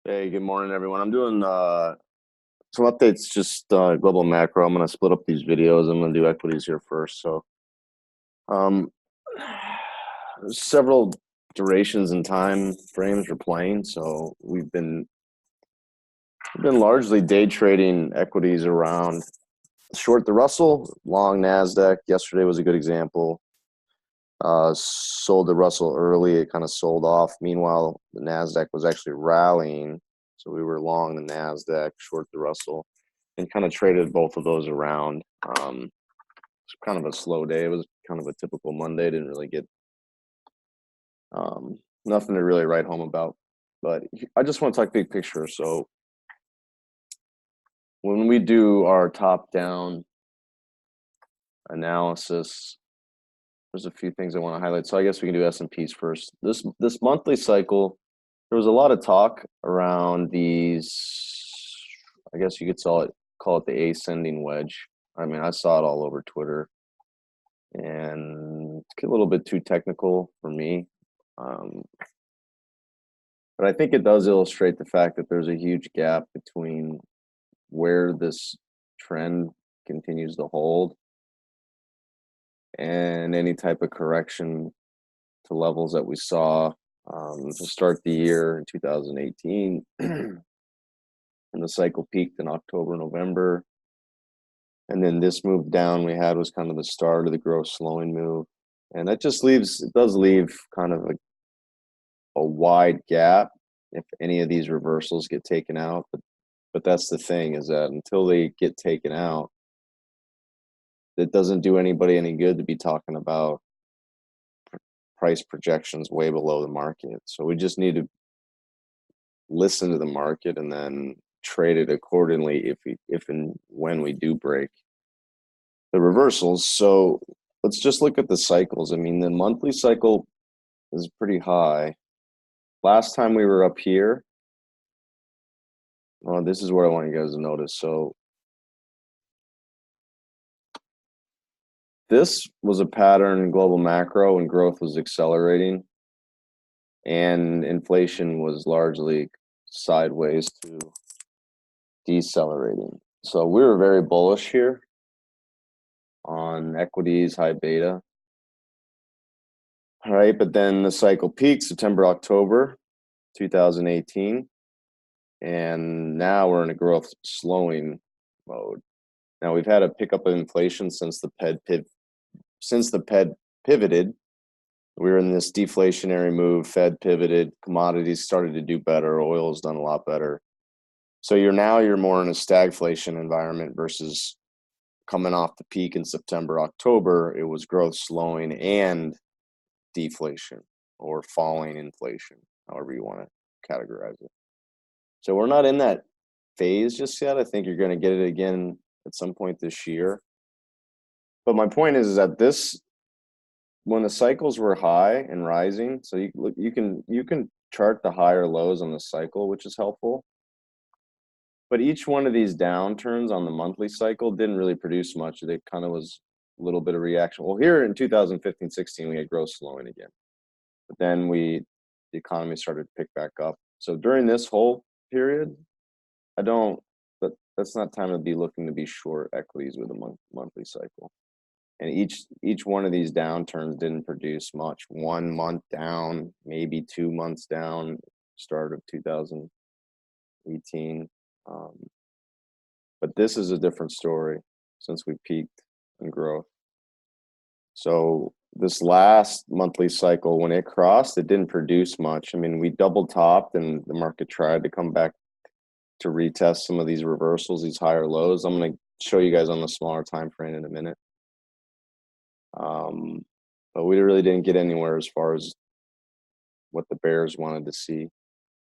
Hey, good morning, everyone. I'm doing some updates, just global macro. I'm going to split up these videos. I'm going to do equities here first. So, um, several durations and time frames we're playing. So we've been largely day trading equities around short the Russell, long Nasdaq. Yesterday was a good example. Sold the Russell early. It kind of sold off. Meanwhile, the Nasdaq was actually rallying. So we were long the Nasdaq, short the Russell, and kind of traded both of those around. It's kind of a slow day. It was kind of a typical Monday. Didn't really get nothing to really write home about. But I just want to talk big picture. So when we do our top-down analysis, there's a few things I want to highlight. So I guess we can do S&Ps first. This monthly cycle, there was a lot of talk around these. I guess you could call it the ascending wedge. I mean, I saw it all over Twitter, and it's a little bit too technical for me. But I think it does illustrate the fact that there's a huge gap between where this trend continues to hold and any type of correction to levels that we saw to start the year in 2018. And the cycle peaked in October, November. And then this move down we had was kind of the start of the growth slowing move. And that just does leave kind of a wide gap if any of these reversals get taken out. But that's the thing, is that until they get taken out, it doesn't do anybody any good to be talking about price projections way below the market. So we just need to listen to the market and then trade it accordingly if and when we do break the reversals. So let's just look at the cycles. I mean, the monthly cycle is pretty high. Last time we were up here, well, this is what I want you guys to notice. So this was a pattern in global macro when growth was accelerating and inflation was largely sideways to decelerating. So we were very bullish here on equities, high beta. All right, but then the cycle peaked September, October 2018, and now we're in a growth slowing mode. Now we've had a pickup of inflation since the Fed pivoted. We were in this deflationary move. Fed pivoted, commodities started to do better, oil's done a lot better. So you're more in a stagflation environment versus coming off the peak in September, October. It was growth slowing and deflation or falling inflation, however you want to categorize it. So we're not in that phase just yet. I think you're going to get it again at some point this year. But my point is that when the cycles were high and rising, so you can chart the higher lows on the cycle, which is helpful. But each one of these downturns on the monthly cycle didn't really produce much. It kind of was a little bit of reaction. Well, here in 2015-16, we had growth slowing again. But then the economy started to pick back up. So during this whole period, that's not time to be looking to be short equities with a monthly cycle. And each one of these downturns didn't produce much. 1 month down, maybe 2 months down, start of 2018. But this is a different story since we peaked in growth. So this last monthly cycle, when it crossed, it didn't produce much. I mean, we double topped and the market tried to come back to retest some of these reversals, these higher lows. I'm going to show you guys on the smaller time frame in a minute. But we really didn't get anywhere as far as what the bears wanted to see.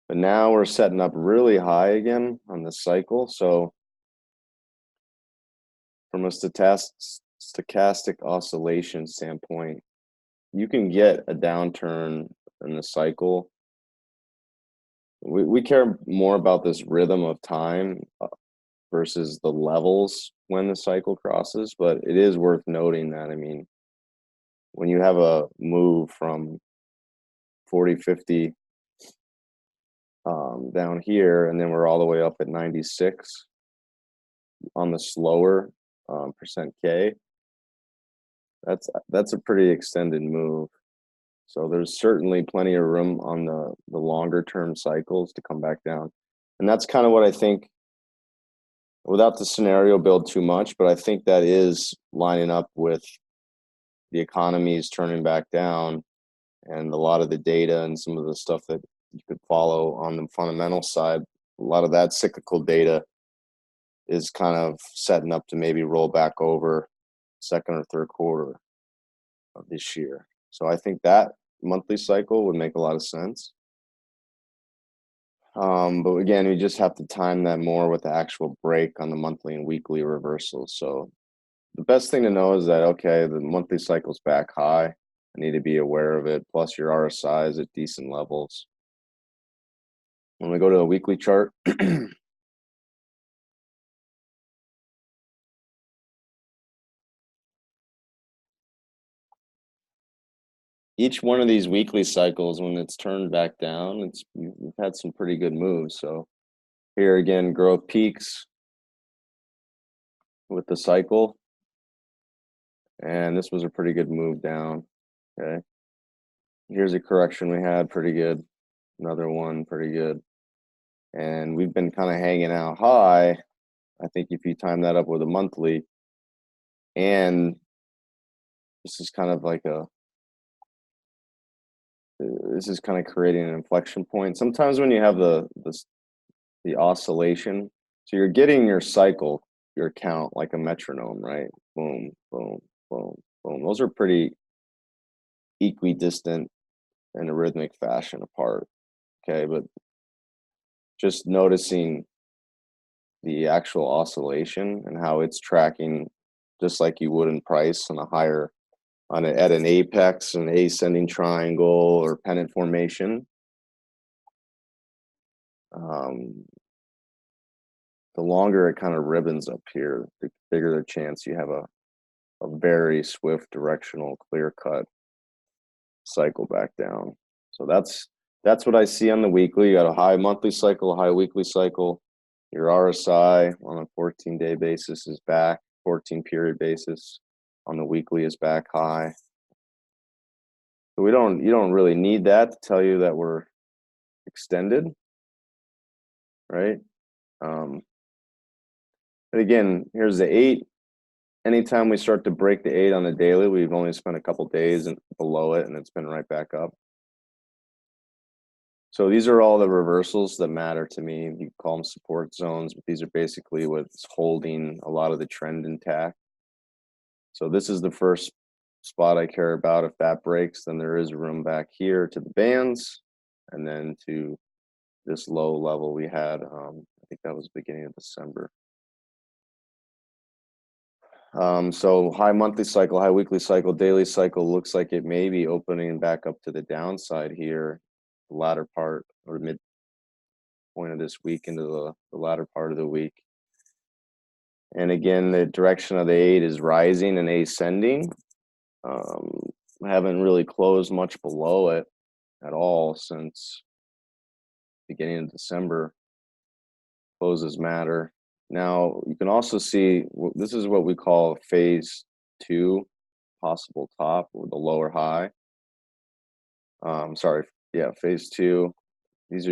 But now we're setting up really high again on this cycle. So from a stochastic oscillation standpoint, you can get a downturn in the cycle. We care more about this rhythm of time versus the levels when the cycle crosses, but it is worth noting that, I mean, when you have a move from 40, 50 down here, and then we're all the way up at 96 on the slower percent K. That's a pretty extended move. So there's certainly plenty of room on the longer term cycles to come back down. And that's kind of what I think, without the scenario build too much, but I think that is lining up with the economies turning back down, and a lot of the data and some of the stuff that you could follow on the fundamental side, a lot of that cyclical data is kind of setting up to maybe roll back over second or third quarter of this year. So I think that monthly cycle would make a lot of sense. But again, we just have to time that more with the actual break on the monthly and weekly reversals. So the best thing to know is that, okay, the monthly cycle's back high. I need to be aware of it. Plus your RSI is at decent levels. When we go to a weekly chart, each one of these weekly cycles, when it's turned back down, we've had some pretty good moves. So here again, growth peaks with the cycle, and this was a pretty good move down. Okay, here's a correction we had, pretty good. Another one, pretty good. And we've been kind of hanging out high. I think if you time that up with a monthly, and this is kind of like this is kind of creating an inflection point. Sometimes when you have the oscillation, so you're getting your cycle, your count like a metronome, right? Boom, boom, boom, boom. Those are pretty equidistant in a rhythmic fashion apart. Okay, but just noticing the actual oscillation and how it's tracking just like you would in price on a higher, at an apex, an ascending triangle or pennant formation. The longer it kind of ribbons up here, the bigger the chance you have a very swift, directional, clear-cut cycle back down. So that's what I see on the weekly. You got a high monthly cycle, a high weekly cycle. Your RSI on a 14-day basis is back, 14-period basis on the weekly is back high. So you don't really need that to tell you that we're extended, right? But again, here's the 8. Anytime we start to break the 8 on the daily, we've only spent a couple days below it, and it's been right back up. So these are all the reversals that matter to me. You call them support zones, but these are basically what's holding a lot of the trend intact. So this is the first spot I care about. If that breaks, then there is room back here to the bands, and then to this low level we had. I think that was beginning of December. So high monthly cycle, high weekly cycle, daily cycle looks like it may be opening back up to the downside here, the latter part or mid point of this week into the latter part of the week. And again, the direction of the 8 is rising and ascending. Haven't really closed much below it at all since beginning of December. Closes matter. Now you can also see this is what we call phase 2, possible top with the lower high. Sorry, yeah, phase 2. These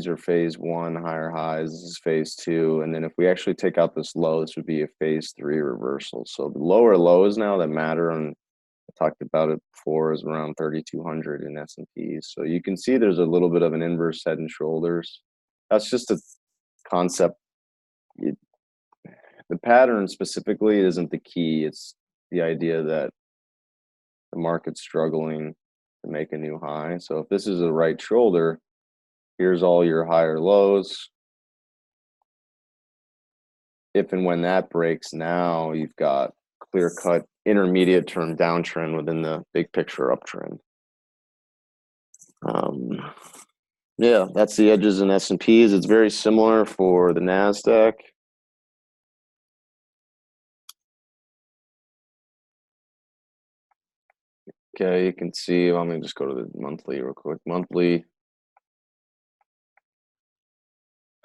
are phase 1 higher highs. This is phase 2, and then if we actually take out this low, this would be a phase 3 reversal. So the lower lows now that matter, and I talked about it before, is around 3,200 in S&Ps. So you can see there's a little bit of an inverse head and shoulders. That's just a concept. The pattern specifically isn't the key. It's the idea that the market's struggling to make a new high. So if this is a right shoulder, here's all your higher lows. If and when that breaks, now you've got clear-cut intermediate term downtrend within the big picture uptrend. Yeah, that's the edges in S&Ps. It's very similar for the NASDAQ. Okay, you can see, let me just go to the monthly real quick. Monthly,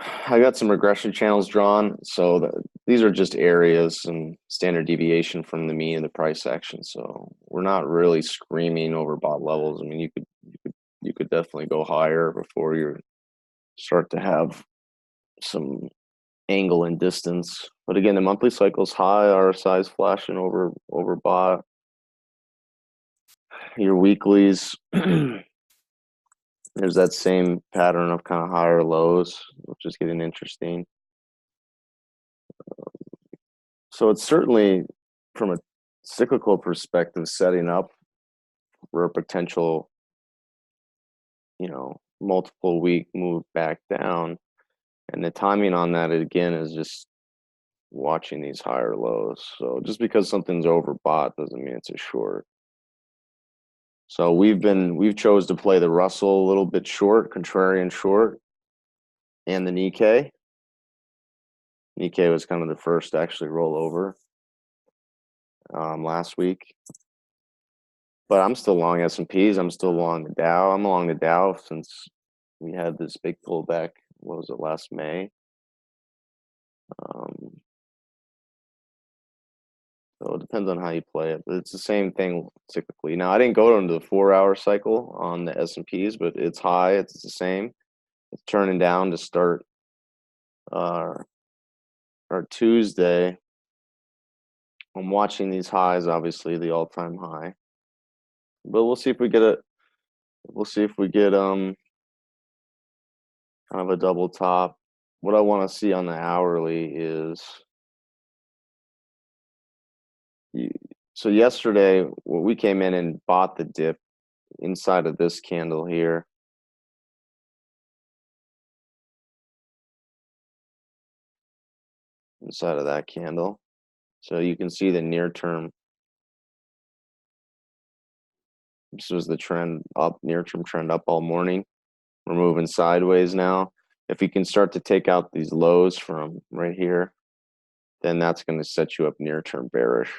I got some regression channels drawn. So these are just areas and standard deviation from the mean of the price action. So we're not really screaming over bot levels. I mean, you could definitely go higher before you start to have some angle and distance. But again, the monthly cycle's high, RSI's flashing over bot. Your weeklies, there's that same pattern of kind of higher lows, which is getting interesting. So it's certainly, from a cyclical perspective, setting up for a potential, multiple week move back down. And the timing on that, again, is just watching these higher lows. So just because something's overbought doesn't mean it's a short. So we've chose to play the Russell a little bit short, contrarian short, and the Nikkei. Nikkei was kind of the first to actually roll over last week. But I'm still long S&Ps. I'm still long the Dow. I'm along the Dow since we had this big pullback. What was it, last May? So it depends on how you play it. But it's the same thing cyclically. Now, I didn't go into the 4-hour cycle on the S&Ps, but it's high. It's the same. It's turning down to start our Tuesday. I'm watching these highs, obviously the all-time high. But we'll see if we get kind of a double top. What I want to see on the hourly is, so yesterday we came in and bought the dip inside of this candle here. Inside of that candle. So you can see the near term. This was the trend up, near term trend up all morning. We're moving sideways now. If you can start to take out these lows from right here, then that's going to set you up near term bearish.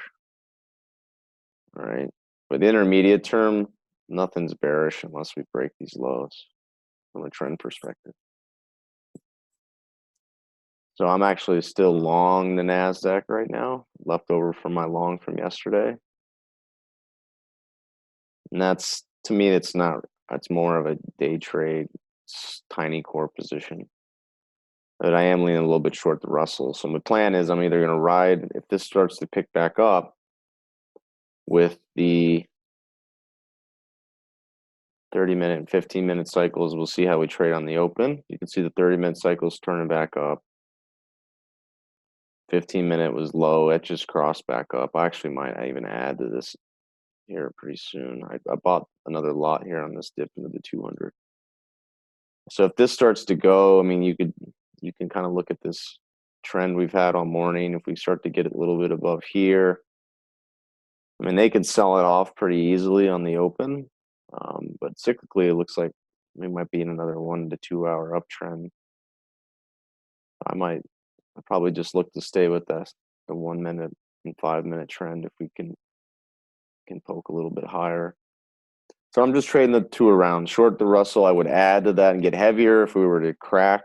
All right. But intermediate term, nothing's bearish unless we break these lows from a trend perspective. So I'm actually still long the NASDAQ right now, left over from my long from yesterday. And that's, to me, it's more of a day trade, tiny core position. But I am leaning a little bit short the Russell. So my plan is I'm either going to ride, if this starts to pick back up with the 30-minute and 15-minute cycles, we'll see how we trade on the open. You can see the 30-minute cycles turning back up. 15-minute was low. It just crossed back up. I actually might even add to this here pretty soon. I bought another lot here on this dip into the 200. So if this starts to go, I mean, you can kind of look at this trend we've had all morning. If we start to get a little bit above here, I mean, they could sell it off pretty easily on the open. But cyclically, it looks like we might be in another 1 to 2 hour uptrend. I'll probably just look to stay with the 1 minute and 5-minute trend if we can poke a little bit higher. So I'm just trading the two around. Short the Russell, I would add to that and get heavier if we were to crack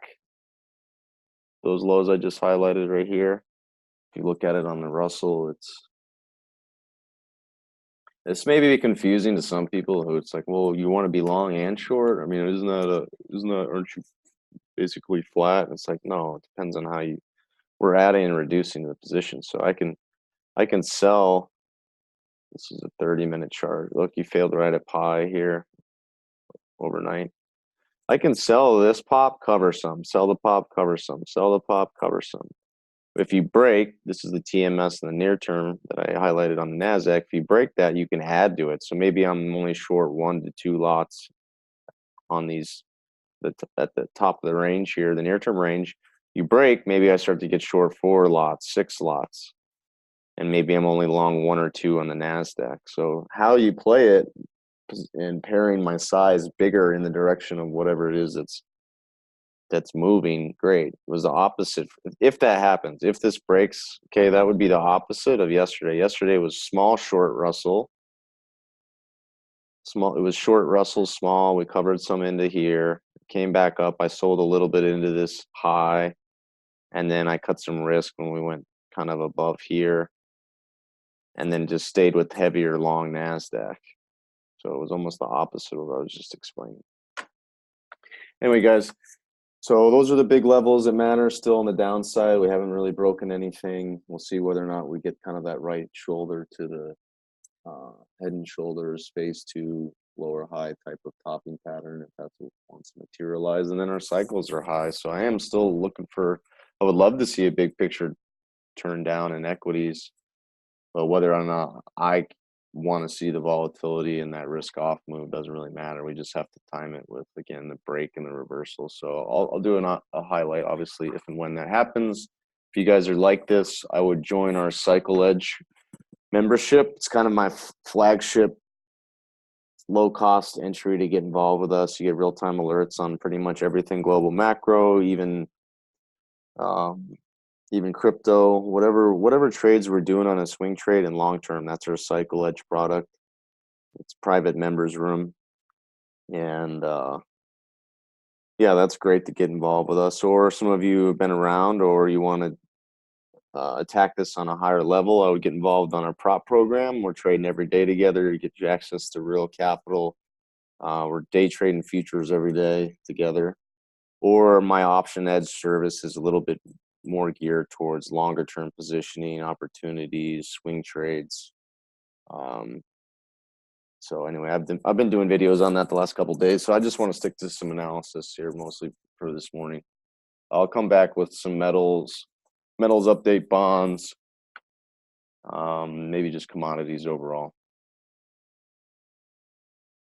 those lows I just highlighted right here. If you look at it on the Russell, it's maybe confusing to some people who it's like, well, you want to be long and short? I mean, aren't you basically flat? And it's like, no, it depends on how we're adding and reducing the position. So I can sell. This is a 30-minute chart. Look, you failed right at pi here overnight. I can sell this pop, cover some, sell the pop, cover some, sell the pop, cover some. If you break, this is the TMS in the near term that I highlighted on the NASDAQ. If you break that, you can add to it. So maybe I'm only short 1 to 2 lots on these at the top of the range here, the near term range. You break, maybe I start to get short 4 lots, 6 lots. And maybe I'm only long 1 or 2 on the NASDAQ. So how you play it and pairing my size bigger in the direction of whatever it is that's moving, great. It was the opposite. If that happens, if this breaks, okay, that would be the opposite of yesterday. Yesterday was small short Russell, Small. It was short Russell small. We covered some into here. Came back up. I sold a little bit into this high, and then I cut some risk when we went kind of above here, and then just stayed with heavier long NASDAQ. So it was almost the opposite of what I was just explaining. Anyway, guys, so those are the big levels that matter. Still on the downside, we haven't really broken anything. We'll see whether or not we get kind of that right shoulder to the head and shoulders, phase 2, lower high type of topping pattern, if that's what wants to materialize. And then our cycles are high. So I am still looking for, I would love to see a big picture turn down in equities, but whether or not I want to see the volatility and that risk off move doesn't really matter. We just have to time it with, again, the break and the reversal. So I'll do a highlight, obviously, if and when that happens. If you guys are like this, I would join our Cycle Edge membership. It's kind of my flagship low-cost entry to get involved with us. You get real-time alerts on pretty much everything global macro, even crypto, whatever trades we're doing on a swing trade and long term. That's our Cycle Edge product. It's private members room, and yeah, that's great to get involved with us. Or some of you have been around, or you want to attack this on a higher level, I would get involved on our prop program. We're trading every day together. You get access to real capital. We're day trading futures every day together. Or my option edge service is a little bit more geared towards longer term positioning, opportunities, swing trades. So anyway, I've been doing videos on that the last couple of days. So I just want to stick to some analysis here, mostly for this morning. I'll come back with some metals update, bonds, maybe just commodities overall.